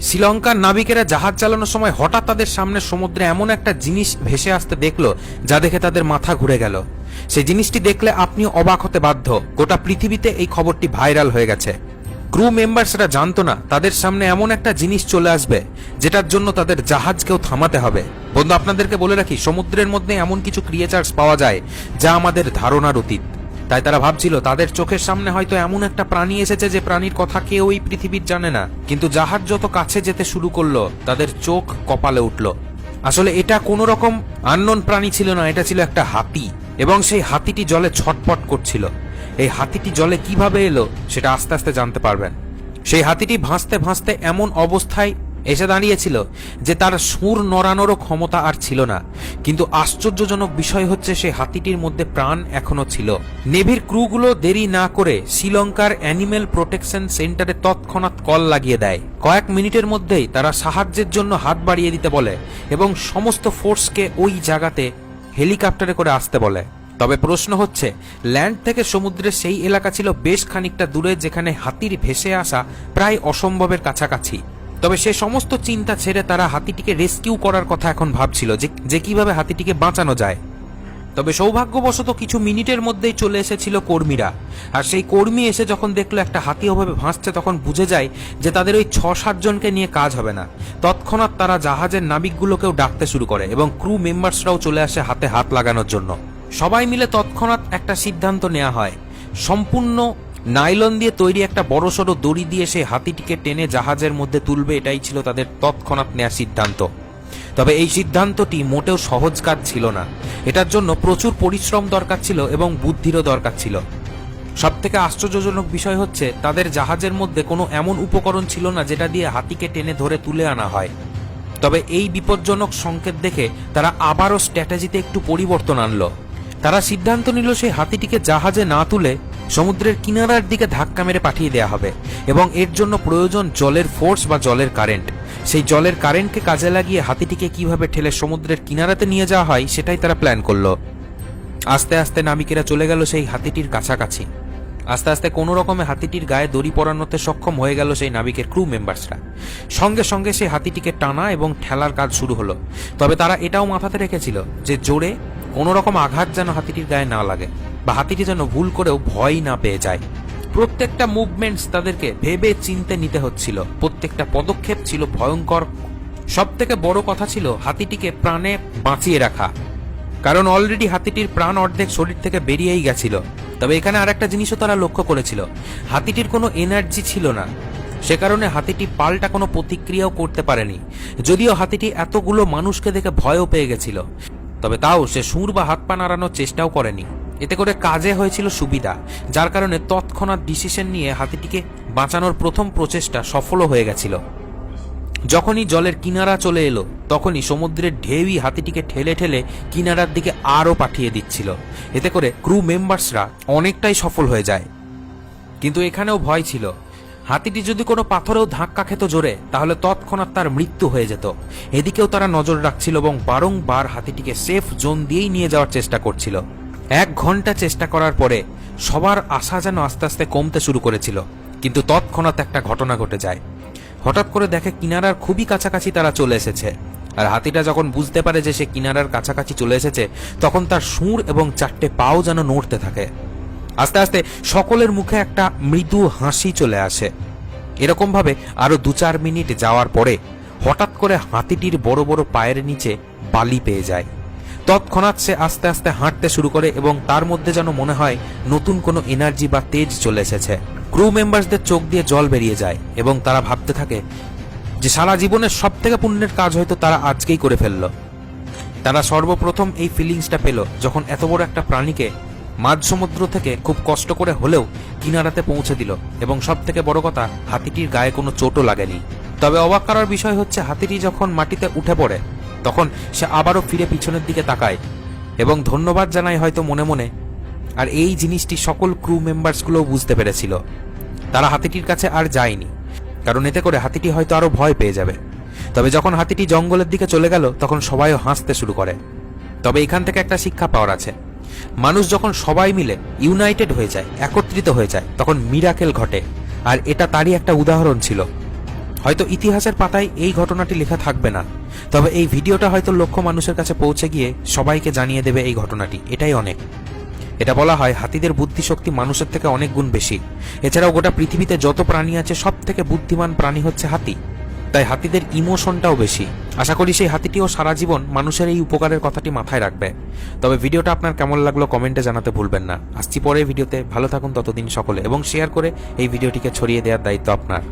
শ্রীলঙ্কার নাবিকেরা জাহাজ চালানোর সময় হঠাৎ তাদের সামনে সমুদ্রে এমন একটা জিনিস ভেসে আসতে দেখলো যা দেখে তাদের মাথা ঘুরে গেল। সেই জিনিসটি দেখলে আপনি অবাক হতে বাধ্য। গোটা পৃথিবীতে এই খবরটি ভাইরাল হয়ে গেছে। ক্রু মেম্বার্সরা জানতো না তাদের সামনে এমন একটা জিনিস চলে আসবে যেটার জন্য তাদের জাহাজকেও থামাতে হবে। বন্ধু, আপনাদেরকে বলে রাখি, সমুদ্রের মধ্যে এমন কিছু ক্রিয়েচার্স পাওয়া যায় যা আমাদের ধারণার অতীত। তাই তারা ভাবছিল তাদের চোখের সামনে হয়তো এমন একটা প্রাণী এসেছে যে প্রাণীর কথা কেউ এই পৃথিবীর জানে না। কিন্তু জাহাজ যত কাছে যেতে শুরু করলো তাদের চোখ কপালে উঠল। আসলে এটা কোনো রকম আননোন প্রাণী ছিল না, এটা ছিল একটা হাতি। এবং সেই হাতিটি জলে ছটপট করছিল। এই হাতিটি জলে কিভাবে এলো সেটা আস্তে আস্তে জানতে পারবেন। সেই হাতিটি ভাসতে ভাসতে এমন অবস্থায় এসে দাঁড়িয়েছিল যে তার সুর নড়ানোরও ক্ষমতা আর ছিল না। কিন্তু আশ্চর্যজনক বিষয় হচ্ছে সেই হাতিটির মধ্যে প্রাণ এখনো ছিল। নেভির ক্রুগুলো দেরি না করে শ্রীলঙ্কার অ্যানিমেল প্রোটেকশন সেন্টারে তৎক্ষণাৎ কল লাগিয়ে দেয়। কয়েক মিনিটের মধ্যেই তারা সাহায্যের জন্য হাত বাড়িয়ে দিতে বলে এবং সমস্ত ফোর্সকে ওই জায়গাতে হেলিকপ্টারে করে আসতে বলে। তবে প্রশ্ন হচ্ছে, ল্যান্ড থেকে সমুদ্রের সেই এলাকা ছিল বেশ খানিকটা দূরে, যেখানে হাতির ভেসে আসা প্রায় অসম্ভবের কাছাকাছি। তবে সে সমস্ত চিন্তা ছেড়ে তারা হাতিটিকে রেস্কিউ করার কথা এখন ভাবছিল যে কিভাবে হাতিটিকে বাঁচানো যায়। তবে সৌভাগ্যবশত কিছু মিনিটের মধ্যেই চলে এসেছিল কর্মীরা। আর সেই কর্মী এসে যখন দেখলো একটা হাতি ওভাবে ভাসছে তখন বুঝে যায় যে তাদের ওই ৬-৭ জনকে নিয়ে কাজ হবে না। তৎক্ষণাৎ তারা জাহাজের নাবিকগুলোকেও ডাকতে শুরু করে এবং ক্রু মেম্বার্সরাও চলে আসে হাতে হাত লাগানোর জন্য। সবাই মিলে তৎক্ষণাৎ একটা সিদ্ধান্ত নেওয়া হয়। সম্পূর্ণ নাইলন দিয়ে তৈরি একটা বড়সড় দড়ি দিয়ে সেই হাতিটিকে টেনে জাহাজের মধ্যে তুলবে, এটাই ছিল তাদের তৎক্ষণাৎ নেওয়া সিদ্ধান্ত। তবে এই সিদ্ধান্তটি মোটেও সহজ কাজ ছিল না। এটার জন্য প্রচুর পরিশ্রম দরকার ছিল এবং বুদ্ধিরও দরকার ছিল। সবথেকে আশ্চর্যজনক বিষয় হচ্ছে তাদের জাহাজের মধ্যে কোনো এমন উপকরণ ছিল না যেটা দিয়ে হাতিকে টেনে ধরে তুলে আনা হয়। তবে এই বিপজ্জনক সংকেত দেখে তারা আবারও স্ট্র্যাটেজিতে একটু পরিবর্তন আনলো। তারা সিদ্ধান্ত নিল সেই হাতিটিকে জাহাজে না তুলে সমুদ্রের কিনারার দিকে ধাক্কা মেরে পাঠিয়ে দেওয়া হবে এবং এর জন্য প্রয়োজন জলের ফোর্স বা জলের কারেন্ট। সেই জলের কারেন্টকে কাজে লাগিয়ে হাতিটিকে কিভাবে ঠেলে সমুদ্রের কিনারাতে নিয়ে যাওয়া হয় সেটাই তারা প্ল্যান করলো। আস্তে আস্তে নাবিকেরা চলে গেল সেই হাতিটির কাছাকাছি। আস্তে আস্তে কোনো রকমে হাতিটির গায়ে দড়ি পরানোতে সক্ষম হয়ে গেল সেই নাবিকের ক্রু মেম্বার্সরা। সঙ্গে সঙ্গে সেই হাতিটিকে টানা এবং ঠেলার কাজ শুরু হলো। তবে তারা এটাও মাথাতে রেখেছিল যে জোরে কোনো রকম আঘাত যেন হাতিটির গায়ে না লাগে বা হাতিটি যেন ভুল করেও ভয় না পেয়ে যায়। প্রত্যেকটা মুভমেন্টস তাদেরকে ভেবে চিনতে নিতে হচ্ছিল। প্রত্যেকটা পদক্ষেপ ছিল ভয়ঙ্কর। সব থেকে বড় কথা ছিল হাতিটিকে প্রাণে বাঁচিয়ে রাখা, কারণ অলরেডি হাতিটির প্রাণ অর্ধেক শরীর থেকে বেরিয়েই গেছিল। তবে এখানে আর একটা জিনিসও তারা লক্ষ্য করেছিল, হাতিটির কোনো এনার্জি ছিল না। সে কারণে হাতিটি পাল্টা কোনো প্রতিক্রিয়াও করতে পারেনি। যদিও হাতিটি এতগুলো মানুষকে দেখে ভয়ও পেয়ে গেছিল, তবে তাও সে সুর বা হাত পা নাড়ানোর চেষ্টাও করেনি। এতে করে কাজে হয়েছিল সুবিধা, যার কারণে তৎক্ষণাৎ ডিসিশন নিয়ে হাতিটিকে বাঁচানোর প্রথম প্রচেষ্টা সফলও হয়ে গেছিল। যখনই জলের কিনারা চলে এলো তখনই সমুদ্রের ঢেউই হাতিটিকে ঠেলে ঠেলে কিনারার দিকে আরও পাঠিয়ে দিচ্ছিল। এতে করে ক্রু মেম্বার্সরা অনেকটাই সফল হয়ে যায়। কিন্তু এখানেও ভয় ছিল, হাতিটি যদি কোনো পাথরেও ধাক্কা খেত জোরে তাহলে তৎক্ষণাৎ তার মৃত্যু হয়ে যেত। এদিকেও তারা নজর রাখছিল এবং বারংবার হাতিটিকে সেফ জোন দিয়েই নিয়ে যাওয়ার চেষ্টা করছিল। 1 ঘন্টা চেষ্টা করার পরে সবার আশা যেন আস্তে আস্তে কমতে শুরু করেছিল। কিন্তু তৎক্ষণাৎ একটা ঘটনা ঘটে যায়। হঠাৎ করে দেখে কিনারার খুবই কাছাকাছি তারা চলে এসেছে। আর হাতিটা যখন বুঝতে পারে যে সে কিনারার কাছাকাছি চলে এসেছে তখন তার সুর এবং 4টে পাও যেন নড়তে থাকে। আস্তে আস্তে সকলের মুখে একটা মৃদু হাসি চলে আসে। এরকম ভাবে আরো 2-4 মিনিট যাওয়ার পরে হঠাৎ করে হাতিটির বড় বড় পায়ের নিচে বালি পেয়ে যায়। তৎক্ষণাৎ সে আস্তে আস্তে হাঁটতে শুরু করে এবং তার মধ্যে যেন মনে হয় নতুন কোনো এনার্জি বা তেজ চলে এসেছে। ক্রু মেম্বার্সদের চোখ দিয়ে জল বেরিয়ে যায় এবং তারা ভাবতে থাকে যে সারা জীবনের সব থেকে পুণ্যের কাজ হয়তো তারা আজকেই করে ফেলল। তারা সর্বপ্রথম এই ফিলিংসটা পেল যখন এত বড় একটা প্রাণীকে মাঝ সমুদ্র থেকে খুব কষ্ট করে হলেও কিনারাতে পৌঁছে দিল এবং সব থেকে বড় কথা, হাতিটির গায়ে কোনো চোটও লাগেনি। তবে অবাক করার বিষয় হচ্ছে হাতিটি যখন মাটিতে উঠে পড়ে তখন সে আবারও ফিরে পিছনের দিকে তাকায় এবং ধন্যবাদ জানায় হয়তো মনে মনে। আর এই জিনিসটি সকল ক্রু মেম্বার্সগুলোও বুঝতে পেরেছিল। তারা হাতিটির কাছে আর যায়নি, কারণ এতে করে হাতিটি হয়তো আরো ভয় পেয়ে যাবে। তবে যখন হাতিটি জঙ্গলের দিকে চলে গেল তখন সবাইও হাসতে শুরু করে। তবে এখান থেকে একটা শিক্ষা পাওয়ার আছে, মানুষ যখন সবাই মিলে ইউনাইটেড হয়ে যায়, একত্রিত হয়ে যায়, তখন মিরাকেল ঘটে। আর এটা তারই একটা উদাহরণ ছিল। হয়তো ইতিহাসের পাতায় এই ঘটনাটি লেখা থাকবে না, তবে এই ভিডিওটা হয়তো লক্ষ মানুষের কাছে পৌঁছে গিয়ে সবাইকে জানিয়ে দেবে এই ঘটনাটি, এটাই অনেক। এটা বলা হয় হাতিদের বুদ্ধিশক্তি মানুষের থেকে অনেক গুণ বেশি। এছাড়াও গোটা পৃথিবীতে যত প্রাণী আছে সব থেকে বুদ্ধিমান প্রাণী হচ্ছে হাতি, তাই হাতিদের ইমোশনটাও বেশি। আশা করি সেই হাতিটিও সারা জীবন মানুষের এই উপকারের কথাটি মাথায় রাখবে। তবে ভিডিওটা আপনার কেমন লাগলো কমেন্টে জানাতে ভুলবেন না। আসছি পরে ভিডিওতে, ভালো থাকুন ততদিন সকলে, এবং শেয়ার করে এই ভিডিওটিকে ছড়িয়ে দেওয়ার দায়িত্ব আপনার।